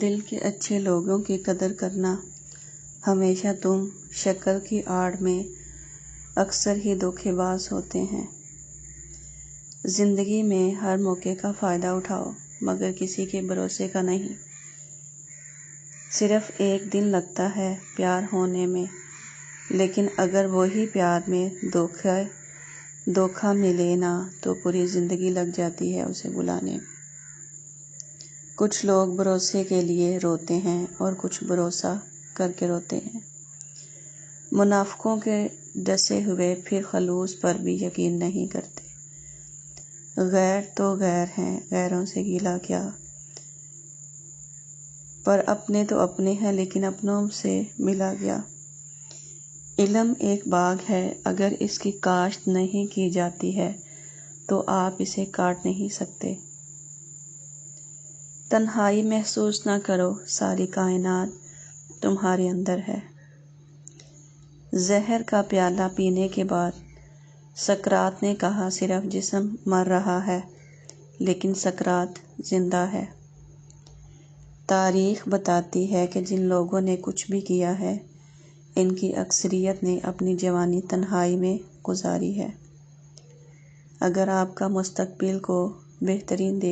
دل کے اچھے لوگوں کی قدر کرنا۔ ہمیشہ تم شکل کی آڑ میں اکثر ہی دھوکے باز ہوتے ہیں۔ زندگی میں ہر موقع کا فائدہ اٹھاؤ مگر کسی کے بھروسے کا نہیں۔ صرف ایک دن لگتا ہے پیار ہونے میں، لیکن اگر وہی پیار میں دھوکہ ملے نا تو پوری زندگی لگ جاتی ہے اسے بھلانے۔ کچھ لوگ بھروسے کے لیے روتے ہیں اور کچھ بھروسہ کر کے روتے ہیں۔ منافقوں کے ڈسے ہوئے پھر خلوص پر بھی یقین نہیں کرتے۔ غیر تو غیر ہیں، غیروں سے گیلا کیا، پر اپنے تو اپنے ہیں لیکن اپنوں سے ملا گیا۔ علم ایک باغ ہے، اگر اس کی کاشت نہیں کی جاتی ہے تو آپ اسے کاٹ نہیں سکتے۔ تنہائی محسوس نہ کرو، ساری کائنات تمہارے اندر ہے۔ زہر کا پیالہ پینے کے بعد سقراط نے کہا صرف جسم مر رہا ہے لیکن سقراط زندہ ہے۔ تاریخ بتاتی ہے کہ جن لوگوں نے کچھ بھی کیا ہے ان کی اکثریت نے اپنی جوانی تنہائی میں گزاری ہے۔ اگر آپ مستقبل کو بہترین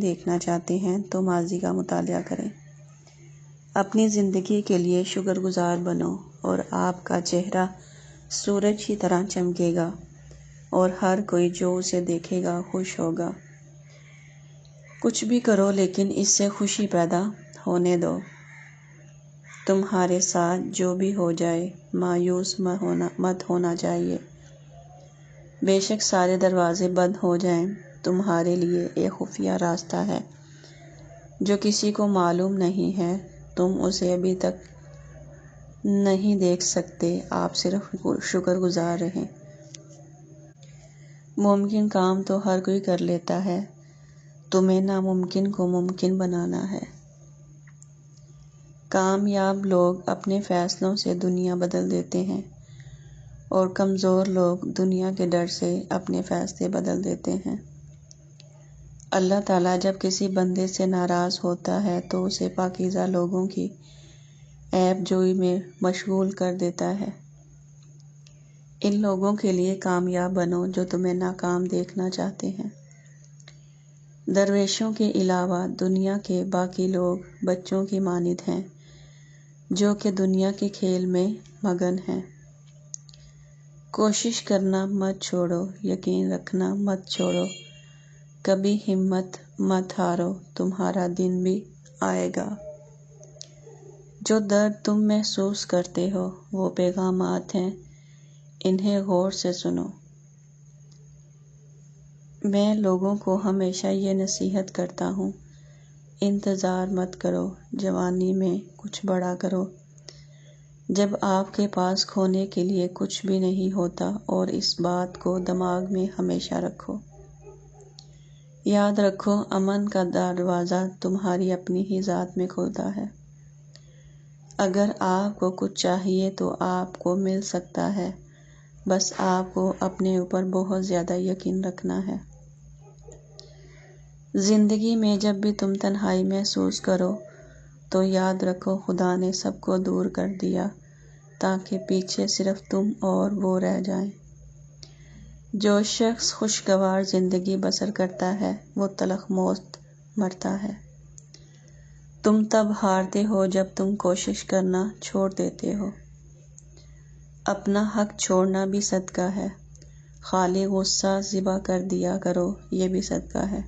دیکھنا چاہتے ہیں تو ماضی کا مطالعہ کریں۔ اپنی زندگی کے لیے شکر گزار بنو اور آپ کا چہرہ سورج کی طرح چمکے گا اور ہر کوئی جو اسے دیکھے گا خوش ہوگا۔ کچھ بھی کرو لیکن اس سے خوشی پیدا ہونے دو۔ تمہارے ساتھ جو بھی ہو جائے مایوس مت ہونا چاہیے۔ بے شک سارے دروازے بند ہو جائیں، تمہارے لیے ایک خفیہ راستہ ہے جو کسی کو معلوم نہیں ہے، تم اسے ابھی تک نہیں دیکھ سکتے، آپ صرف شکر گزار رہیں۔ ممکن کام تو ہر کوئی کر لیتا ہے، تمہیں ناممکن کو ممکن بنانا ہے۔ کامیاب لوگ اپنے فیصلوں سے دنیا بدل دیتے ہیں اور کمزور لوگ دنیا کے ڈر سے اپنے فیصلے بدل دیتے ہیں۔ اللہ تعالیٰ جب کسی بندے سے ناراض ہوتا ہے تو اسے پاکیزہ لوگوں کی عیب جوئی میں مشغول کر دیتا ہے۔ ان لوگوں کے لیے کامیاب بنو جو تمہیں ناکام دیکھنا چاہتے ہیں۔ درویشوں کے علاوہ دنیا کے باقی لوگ بچوں کی مانند ہیں جو کہ دنیا کے کھیل میں مگن ہیں۔ کوشش کرنا مت چھوڑو، یقین رکھنا مت چھوڑو، کبھی ہمت مت ہارو، تمہارا دن بھی آئے گا۔ جو درد تم محسوس کرتے ہو وہ پیغامات ہیں، انہیں غور سے سنو۔ میں لوگوں کو ہمیشہ یہ نصیحت کرتا ہوں، انتظار مت کرو، جوانی میں کچھ بڑا کرو جب آپ کے پاس کھونے کے لیے کچھ بھی نہیں ہوتا، اور اس بات کو دماغ میں ہمیشہ رکھو۔ یاد رکھو، امن کا دروازہ تمہاری اپنی ہی ذات میں کھلتا ہے۔ اگر آپ کو کچھ چاہیے تو آپ کو مل سکتا ہے، بس آپ کو اپنے اوپر بہت زیادہ یقین رکھنا ہے۔ زندگی میں جب بھی تم تنہائی محسوس کرو تو یاد رکھو خدا نے سب کو دور کر دیا تاکہ پیچھے صرف تم اور وہ رہ جائیں۔ جو شخص خوشگوار زندگی بسر کرتا ہے وہ تلخ موت مرتا ہے۔ تم تب ہارتے ہو جب تم کوشش کرنا چھوڑ دیتے ہو۔ اپنا حق چھوڑنا بھی صدقہ ہے، خالی غصہ ذبح کر دیا کرو، یہ بھی صدقہ ہے۔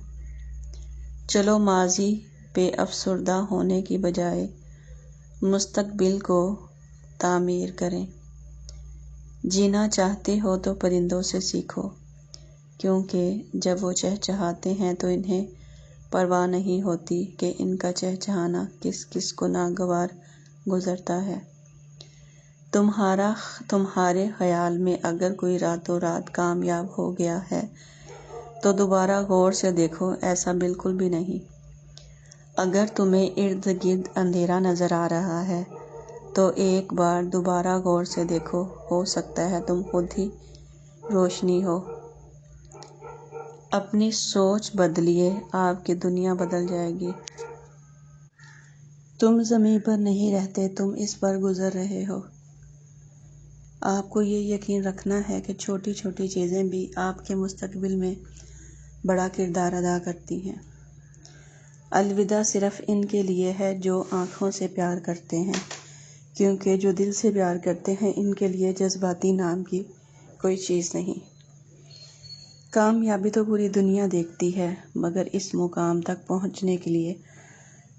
چلو ماضی پہ افسردہ ہونے کی بجائے مستقبل کو تعمیر کریں۔ جینا چاہتے ہو تو پرندوں سے سیکھو، کیونکہ جب وہ چہچہاتے ہیں تو انہیں پرواہ نہیں ہوتی کہ ان کا چہچہانا کس کس کو ناگوار گزرتا ہے۔ تمہارے خیال میں اگر کوئی راتوں رات کامیاب ہو گیا ہے تو دوبارہ غور سے دیکھو، ایسا بالکل بھی نہیں۔ اگر تمہیں ارد گرد اندھیرا نظر آ رہا ہے تو ایک بار دوبارہ غور سے دیکھو، ہو سکتا ہے تم خود ہی روشنی ہو۔ اپنی سوچ بدلیے، آپ کی دنیا بدل جائے گی۔ تم زمین پر نہیں رہتے، تم اس پر گزر رہے ہو۔ آپ کو یہ یقین رکھنا ہے کہ چھوٹی چھوٹی چیزیں بھی آپ کے مستقبل میں بڑا کردار ادا کرتی ہیں۔ الوداع صرف ان کے لیے ہے جو آنکھوں سے پیار کرتے ہیں، کیونکہ جو دل سے پیار کرتے ہیں ان کے لیے جذباتی نام کی کوئی چیز نہیں۔ کامیابی تو پوری دنیا دیکھتی ہے، مگر اس مقام تک پہنچنے کے لیے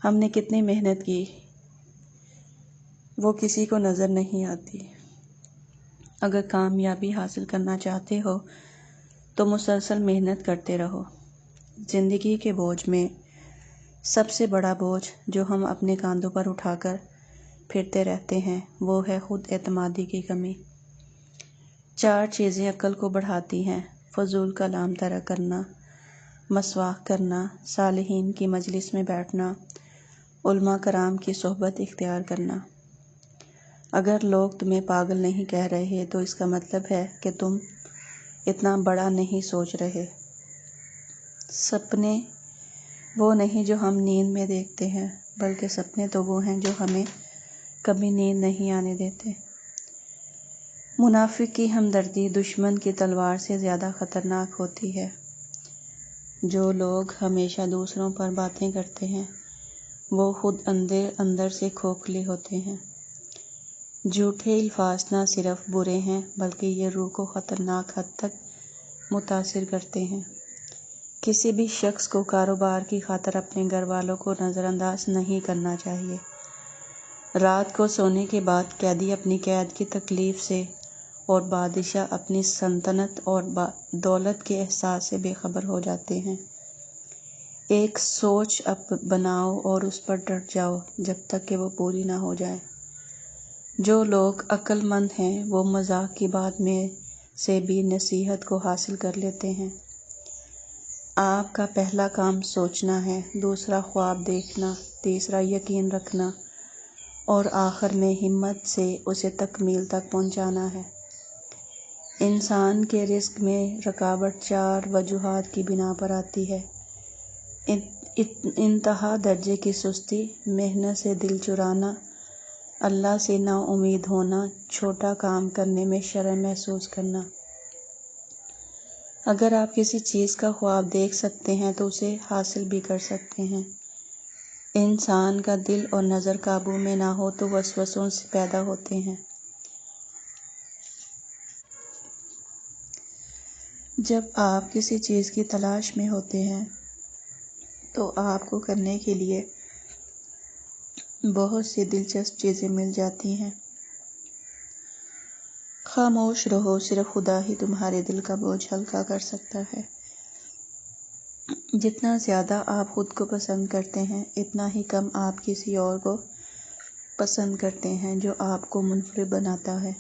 ہم نے کتنی محنت کی وہ کسی کو نظر نہیں آتی۔ اگر کامیابی حاصل کرنا چاہتے ہو تو مسلسل محنت کرتے رہو۔ زندگی کے بوجھ میں سب سے بڑا بوجھ جو ہم اپنے کاندھوں پر اٹھا کر پھرتے رہتے ہیں وہ ہے خود اعتمادی کی کمی۔ 4 چیزیں عقل کو بڑھاتی ہیں: فضول کلام ترک کرنا، مسواک کرنا، صالحین کی مجلس میں بیٹھنا، علماء کرام کی صحبت اختیار کرنا۔ اگر لوگ تمہیں پاگل نہیں کہہ رہے تو اس کا مطلب ہے کہ تم اتنا بڑا نہیں سوچ رہے۔ سپنے وہ نہیں جو ہم نیند میں دیکھتے ہیں، بلکہ سپنے تو وہ ہیں جو ہمیں کبھی نیند نہیں آنے دیتے۔ منافق کی ہمدردی دشمن کی تلوار سے زیادہ خطرناک ہوتی ہے۔ جو لوگ ہمیشہ دوسروں پر باتیں کرتے ہیں وہ خود اندر سے کھوکھلے ہوتے ہیں۔ جھوٹے الفاظ نہ صرف برے ہیں بلکہ یہ روح کو خطرناک حد تک متاثر کرتے ہیں۔ کسی بھی شخص کو کاروبار کی خاطر اپنے گھر والوں کو نظر انداز نہیں کرنا چاہیے۔ رات کو سونے کے بعد قیدی اپنی قید کی تکلیف سے اور بادشاہ اپنی سلطنت اور دولت کے احساس سے بے خبر ہو جاتے ہیں۔ ایک سوچ بناؤ اور اس پر ڈٹ جاؤ جب تک کہ وہ پوری نہ ہو جائے۔ جو لوگ عقل مند ہیں وہ مذاق کی بات میں سے بھی نصیحت کو حاصل کر لیتے ہیں۔ آپ کا پہلا کام سوچنا ہے، دوسرا خواب دیکھنا، تیسرا یقین رکھنا اور آخر میں ہمت سے اسے تکمیل تک پہنچانا ہے۔ انسان کے رزق میں رکاوٹ 4 وجوہات کی بنا پر آتی ہے: انتہا درجے کی سستی، محنت سے دل چرانا، اللہ سے نا امید ہونا، چھوٹا کام کرنے میں شرم محسوس کرنا۔ اگر آپ کسی چیز کا خواب دیکھ سکتے ہیں تو اسے حاصل بھی کر سکتے ہیں۔ انسان کا دل اور نظر قابو میں نہ ہو تو وسوسوں سے پیدا ہوتے ہیں۔ جب آپ کسی چیز کی تلاش میں ہوتے ہیں تو آپ کو کرنے کے لیے بہت سی دلچسپ چیزیں مل جاتی ہیں۔ خاموش رہو، صرف خدا ہی تمہارے دل کا بوجھ ہلکا کر سکتا ہے۔ جتنا زیادہ آپ خود کو پسند کرتے ہیں اتنا ہی کم آپ کسی اور کو پسند کرتے ہیں جو آپ کو منفرد بناتا ہے۔